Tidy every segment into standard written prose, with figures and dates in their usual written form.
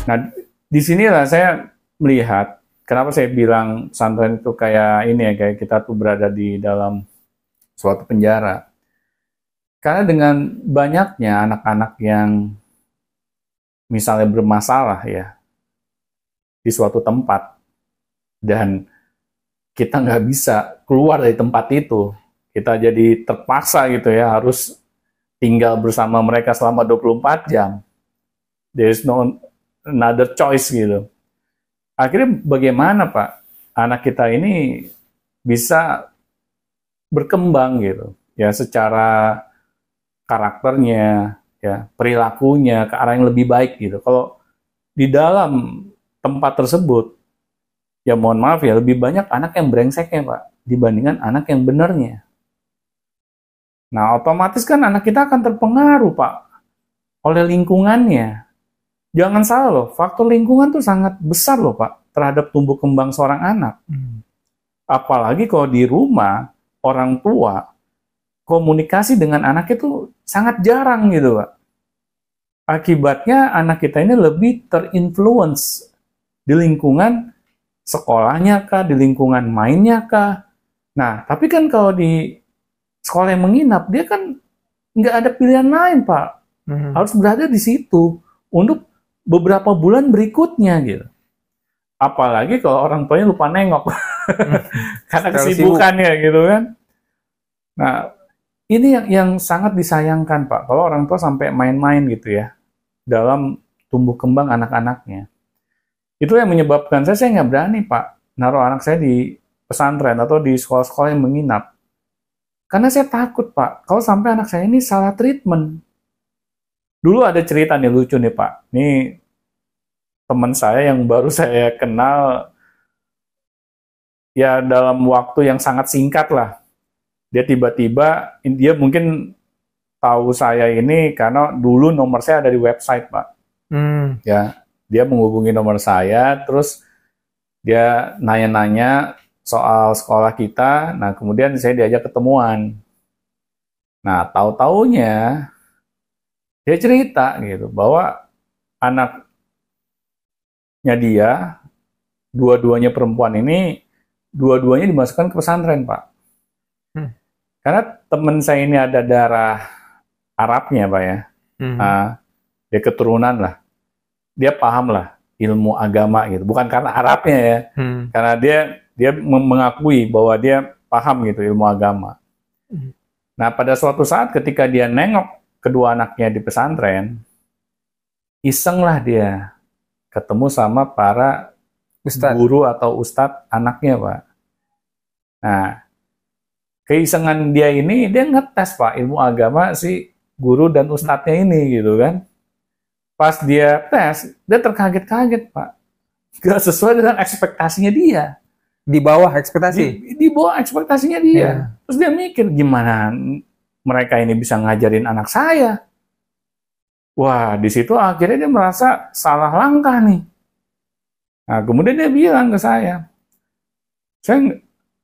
Nah, di sinilah saya melihat kenapa saya bilang pesantren itu kayak ini ya, kayak kita tuh berada di dalam suatu penjara. Karena dengan banyaknya anak-anak yang misalnya bermasalah ya di suatu tempat dan kita nggak bisa keluar dari tempat itu, kita jadi terpaksa gitu ya harus tinggal bersama mereka selama 24 jam. There is no another choice gitu. Akhirnya bagaimana Pak anak kita ini bisa berkembang gitu ya secara karakternya ya perilakunya ke arah yang lebih baik gitu. Kalau di dalam tempat tersebut ya mohon maaf ya lebih banyak anak yang brengseknya Pak dibandingkan anak yang benernya. Nah otomatis kan anak kita akan terpengaruh Pak oleh lingkungannya. Jangan salah loh, faktor lingkungan tuh sangat besar loh Pak terhadap tumbuh kembang seorang anak. Apalagi kalau di rumah orang tua komunikasi dengan anak itu sangat jarang gitu Pak. Akibatnya anak kita ini lebih terinfluence di lingkungan sekolahnya kah, di lingkungan mainnya kah. Nah, tapi kan kalau di sekolah yang menginap, dia kan nggak ada pilihan lain Pak. Harus berada di situ untuk beberapa bulan berikutnya gitu. Apalagi kalau orang tuanya lupa nengok karena kesibukannya gitu kan. Nah, ini yang sangat disayangkan Pak, kalau orang tua sampai main-main gitu ya dalam tumbuh kembang anak-anaknya. Itu yang menyebabkan saya nggak berani Pak naruh anak saya di pesantren atau di sekolah-sekolah yang menginap. Karena saya takut Pak, kalau sampai anak saya ini salah treatment. Dulu ada cerita nih lucu nih Pak. Ini teman saya yang baru saya kenal ya dalam waktu yang sangat singkat lah. Dia tiba-tiba, dia mungkin tahu saya ini karena dulu nomor saya ada di website Pak. Ya, dia menghubungi nomor saya, terus dia nanya-nanya soal sekolah kita. Nah, kemudian saya diajak ketemuan. Nah, tahu-taunya dia cerita gitu bahwa anaknya dia, dua-duanya perempuan ini, dua-duanya dimasukkan ke pesantren Pak. Karena teman saya ini ada darah Arabnya Pak ya, dia keturunan lah, dia paham lah ilmu agama gitu, bukan karena Arabnya ya, karena dia mengakui bahwa dia paham gitu ilmu agama. Nah pada suatu saat ketika dia nengok kedua anaknya di pesantren, iseng lah dia ketemu sama para guru atau ustadz anaknya Pak. Nah keisengan dia ini, dia ngetes Pak ilmu agama si guru dan ustadznya ini gitu kan. Pas dia tes, dia terkaget-kaget Pak. Gak sesuai dengan ekspektasinya dia. Di bawah ekspektasi? Di bawah ekspektasinya dia. Terus dia mikir, gimana mereka ini bisa ngajarin anak saya? Wah, di situ akhirnya dia merasa salah langkah nih. Nah, kemudian dia bilang ke saya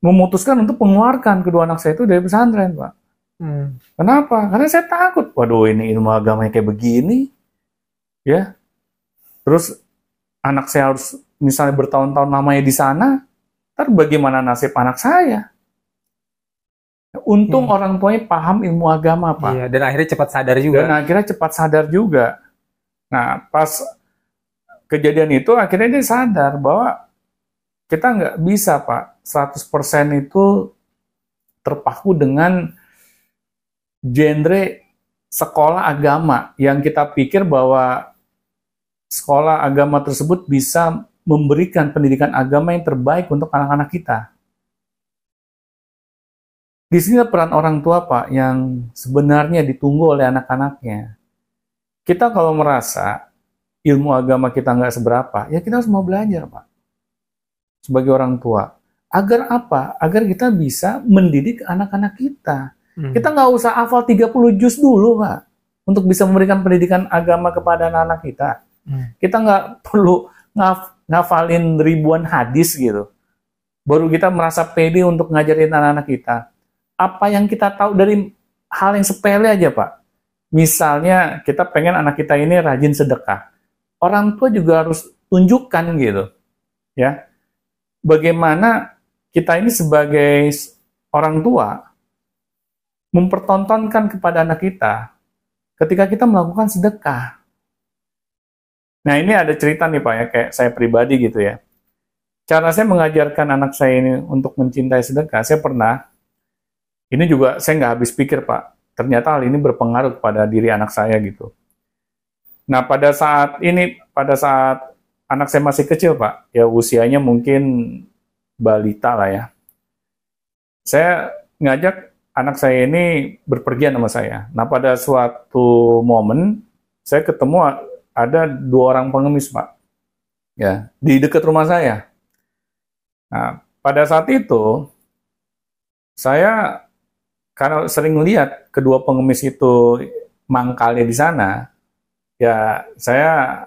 memutuskan untuk mengeluarkan kedua anak saya itu dari pesantren, Pak. Kenapa? Karena saya takut. Waduh, ini ilmu agamanya kayak begini. Ya. Terus anak saya harus misalnya bertahun-tahun lamanya di sana, ntar bagaimana nasib anak saya? Untung orang tuanya paham ilmu agama, Pak. Iya, dan akhirnya cepat sadar juga. Dan akhirnya cepat sadar juga. Nah, pas kejadian itu akhirnya dia sadar bahwa kita nggak bisa, Pak, 100% itu terpaku dengan genre sekolah agama yang kita pikir bahwa sekolah agama tersebut bisa memberikan pendidikan agama yang terbaik untuk anak-anak kita. Di sini peran orang tua, Pak, yang sebenarnya ditunggu oleh anak-anaknya. Kita kalau merasa ilmu agama kita nggak seberapa, ya kita harus mau belajar, Pak. Sebagai orang tua. Agar apa? Agar kita bisa mendidik anak-anak kita. Kita nggak usah hafal 30 juz dulu, Pak. Untuk bisa memberikan pendidikan agama kepada anak-anak kita. Kita nggak perlu ngafalin ribuan hadis gitu. Baru kita merasa pede untuk ngajarin anak-anak kita. Apa yang kita tahu dari hal yang sepele aja, Pak. Misalnya kita pengen anak kita ini rajin sedekah. orang tua juga harus tunjukkan gitu, ya. Bagaimana kita ini sebagai orang tua mempertontonkan kepada anak kita ketika kita melakukan sedekah. Nah, ini ada cerita nih Pak ya, kayak saya pribadi gitu ya. Cara saya mengajarkan anak saya ini untuk mencintai sedekah, saya pernah, ini juga saya nggak habis pikir Pak, ternyata hal ini berpengaruh pada diri anak saya gitu. Nah, pada saat anak saya masih kecil Pak, ya usianya mungkin balita lah ya, saya ngajak anak saya ini berpergian sama saya. Nah, pada suatu momen, saya ketemu ada 2 orang pengemis Pak, ya, di dekat rumah saya. Nah, pada saat itu, saya karena sering lihat kedua pengemis itu mangkalnya di sana, ya saya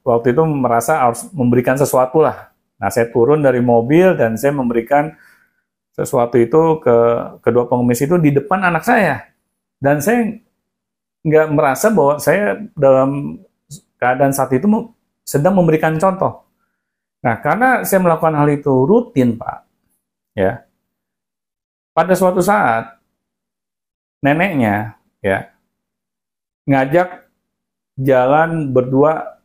waktu itu merasa harus memberikan sesuatu lah. Nah, saya turun dari mobil dan saya memberikan sesuatu itu ke kedua pengemis itu di depan anak saya. Dan saya nggak merasa bahwa saya dalam keadaan saat itu sedang memberikan contoh. Nah, karena saya melakukan hal itu rutin, Pak, ya, pada suatu saat neneknya, ya, ngajak jalan berdua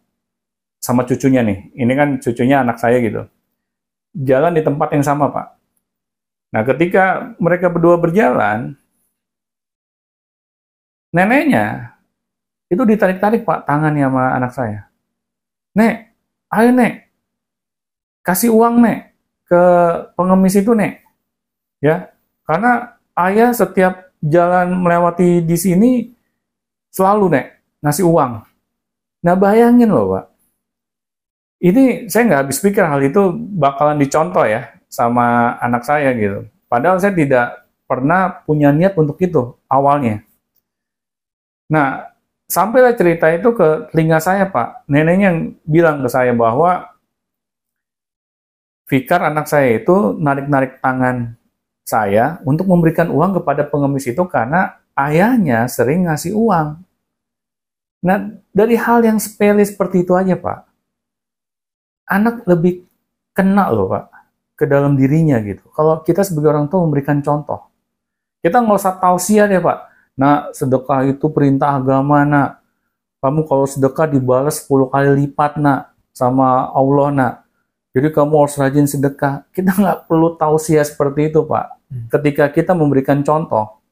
sama cucunya nih. Ini kan cucunya anak saya gitu. Jalan di tempat yang sama, Pak. Nah, ketika mereka berdua berjalan, neneknya itu ditarik-tarik, Pak, tangannya sama anak saya. Nek, ayo Nek, kasih uang Nek ke pengemis itu Nek. Ya, karena ayah setiap jalan melewati di sini selalu Nek ngasih uang. Nah, bayangin loh Pak, ini saya nggak habis pikir hal itu bakalan dicontoh ya sama anak saya gitu. Padahal saya tidak pernah punya niat untuk itu awalnya. Nah, sampailah cerita itu ke telinga saya Pak. Neneknya yang bilang ke saya bahwa Fikar anak saya itu narik-narik tangan saya untuk memberikan uang kepada pengemis itu karena ayahnya sering ngasih uang. Nah, dari hal yang sepele seperti itu aja Pak, anak lebih kena loh Pak ke dalam dirinya gitu. Kalau kita sebagai orang tua memberikan contoh, kita nggak usah tausiah ya Pak. Nah, sedekah itu perintah agama nak. Kamu kalau sedekah dibalas 10 kali lipat nak sama Allah nak. Jadi kamu harus rajin sedekah. Kita nggak perlu tausiah seperti itu Pak. Ketika kita memberikan contoh,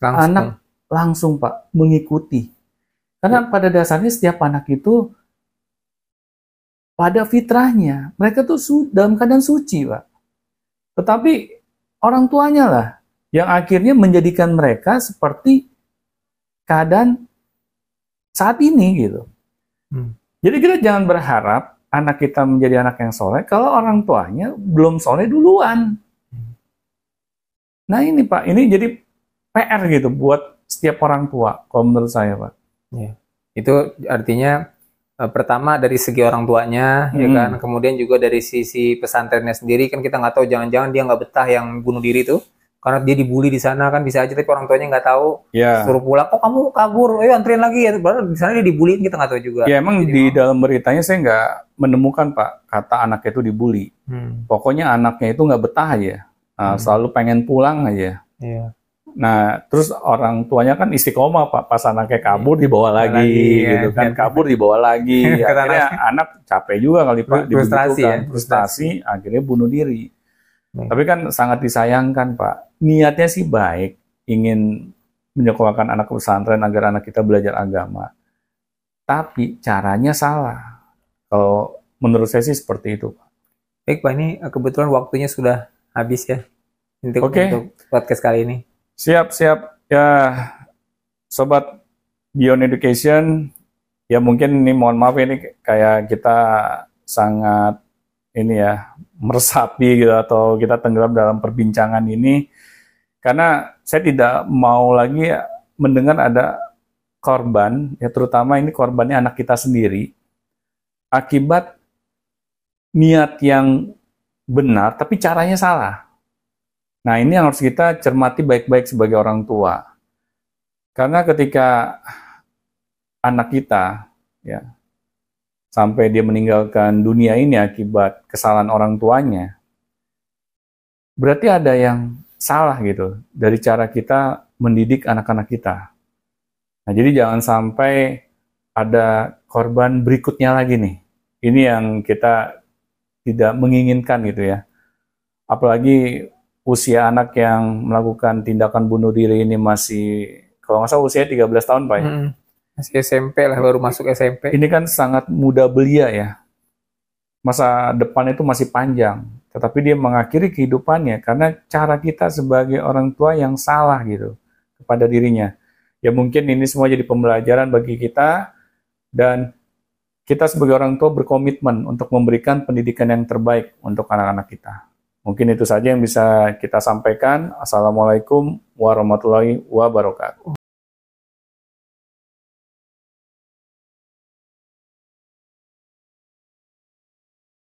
anak langsung Pak mengikuti. Karena pada dasarnya setiap anak itu pada fitrahnya mereka tuh dalam keadaan suci Pak. Tetapi orang tuanya lah yang akhirnya menjadikan mereka seperti keadaan saat ini gitu. Jadi kita jangan berharap anak kita menjadi anak yang soleh kalau orang tuanya belum soleh duluan. Nah ini Pak, ini jadi PR gitu buat setiap orang tua kalau menurut saya Pak. Ya. Itu artinya pertama dari segi orang tuanya, ya kan. Kemudian juga dari sisi pesantrennya sendiri kan kita nggak tahu, jangan-jangan dia nggak betah yang bunuh diri tuh karena dia dibully di sana kan bisa aja, tapi orang tuanya nggak tahu, suruh pulang, oh kamu kabur, ayo anterin lagi ya, padahal di sana dia dibully kita nggak tahu juga. Ya emang di dalam beritanya saya nggak menemukan Pak kata anaknya itu dibully. Pokoknya anaknya itu nggak betah aja, selalu pengen pulang aja. Iya. Nah, terus orang tuanya kan istiqomah Pak, pas anaknya kabur dibawa lagi gitu kan, kabur dibawa lagi. Akhirnya anak capek juga kali Pak, frustasi, akhirnya bunuh diri. Tapi kan sangat disayangkan Pak, niatnya sih baik, ingin menyekolahkan anak ke pesantren agar anak kita belajar agama. Tapi caranya salah. Kalau menurut saya sih seperti itu Pak. Baik Pak, ini kebetulan waktunya sudah habis ya untuk podcast kali ini. Siap. Ya, Sobat Beyond Education, ya mungkin ini mohon maaf ini kayak kita sangat ini ya, meresapi gitu atau kita tenggelam dalam perbincangan ini. Karena saya tidak mau lagi mendengar ada korban, ya terutama ini korbannya anak kita sendiri, akibat niat yang benar tapi caranya salah. Nah, ini yang harus kita cermati baik-baik sebagai orang tua. Karena ketika anak kita ya sampai dia meninggalkan dunia ini akibat kesalahan orang tuanya, berarti ada yang salah gitu dari cara kita mendidik anak-anak kita. Nah, jadi jangan sampai ada korban berikutnya lagi nih. Ini yang kita tidak menginginkan gitu ya. Apalagi usia anak yang melakukan tindakan bunuh diri ini masih, kalau nggak salah usia 13 tahun, Pak ya. Masih SMP lah, baru masuk SMP. Ini kan sangat muda belia ya. Masa depan itu masih panjang. Tetapi dia mengakhiri kehidupannya karena cara kita sebagai orang tua yang salah gitu kepada dirinya. Ya mungkin ini semua jadi pembelajaran bagi kita, dan kita sebagai orang tua berkomitmen untuk memberikan pendidikan yang terbaik untuk anak-anak kita. Mungkin itu saja yang bisa kita sampaikan. Assalamualaikum warahmatullahi wabarakatuh.